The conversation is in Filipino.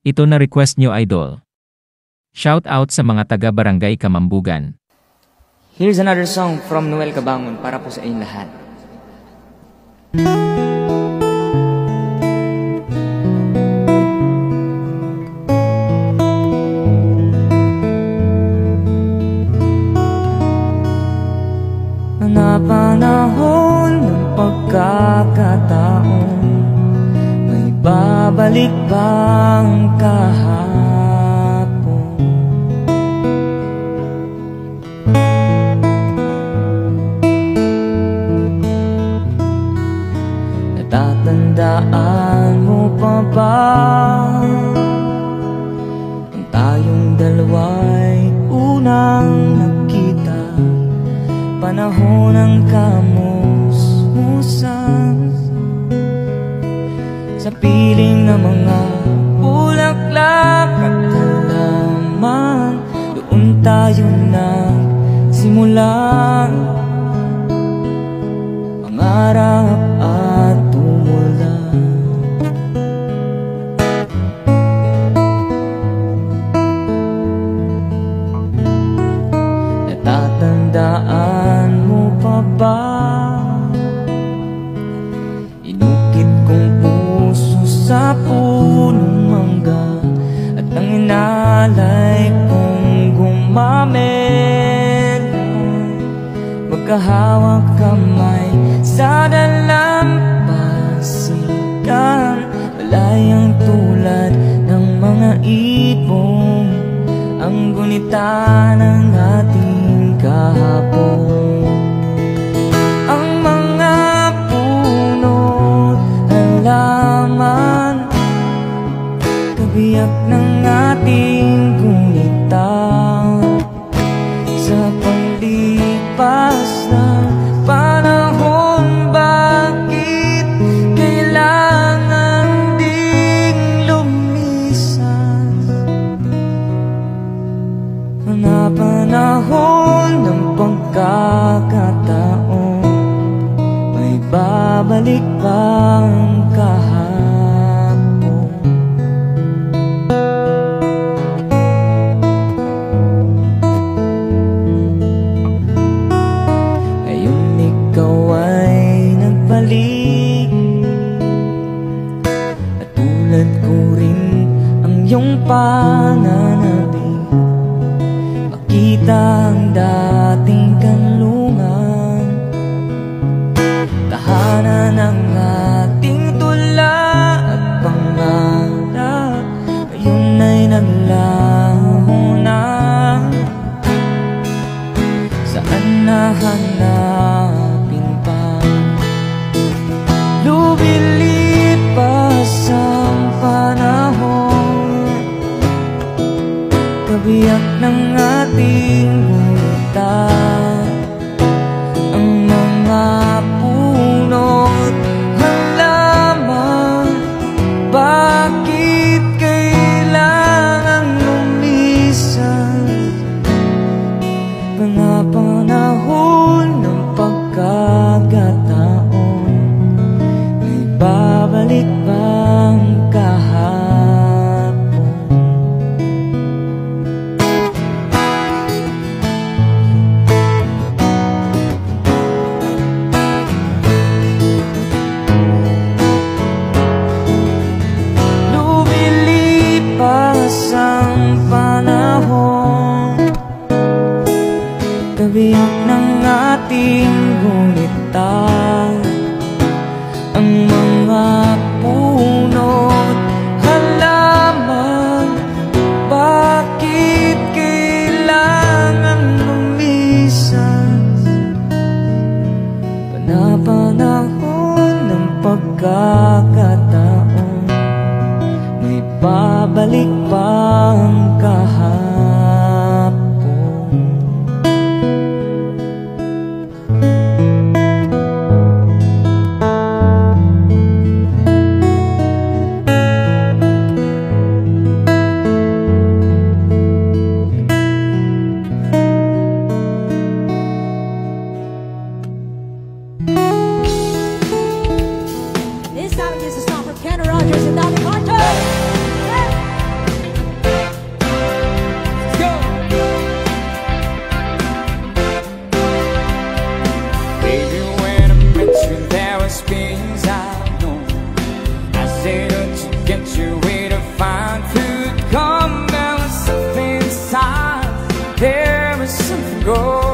Ito na request nyo, idol. Shout out sa mga taga-barangay Kamambugan. Here's another song from Noel Cabangon para po sa inyong lahat. Napanahon ng pagkakataon, may babalik bang kahapon? Natatandaan mo pa ba nung tayong dalawa'y unang nakita? Panahon ng kamusmusan sa piling ng mga bulaklak at halaman. Doon tayo nagsimula, pangarap at tumula. Natatandaan mo pa ba? Inukit kong puso sa punong mangga at ang inalay kong gumamela, magkahawak kamay sa dalampasigan. Malayang tulad ng mga ibong ang gunita ng ating kahapon. Ang mga puno't halaman, kabiyak ng ating gunita. Sa paglipas ng panahon, bakit kailangan ding lumisan? Napanahon ng pagkakataon, may babalik bang kahapon? Ngayon ikaw ay nagbalik, at tulad ko rin ang iyong pananabik. Kita ang dating kanlungan, tahanan ng ating tula at pangarap. Ngayon ay naglaho na, saan nahanapin pa? Lumilipas ang panahon, kabiyak ng ating gunita. Ang mga puno't halaman, bakit kailangan lumisan? Mga panahon ng pagkakataon, may babalik bang kahapon? Ang panahon, kabiyak ng ating gunita. Ang mga puno't halaman, bakit kailangan lumisan? Panapanahon ng pagkakataon, may babalik bang kahapon? This time, this is a song from Kenny Rogers and Dolly Parton. Get your way to find food, come down with something inside. There is something gold.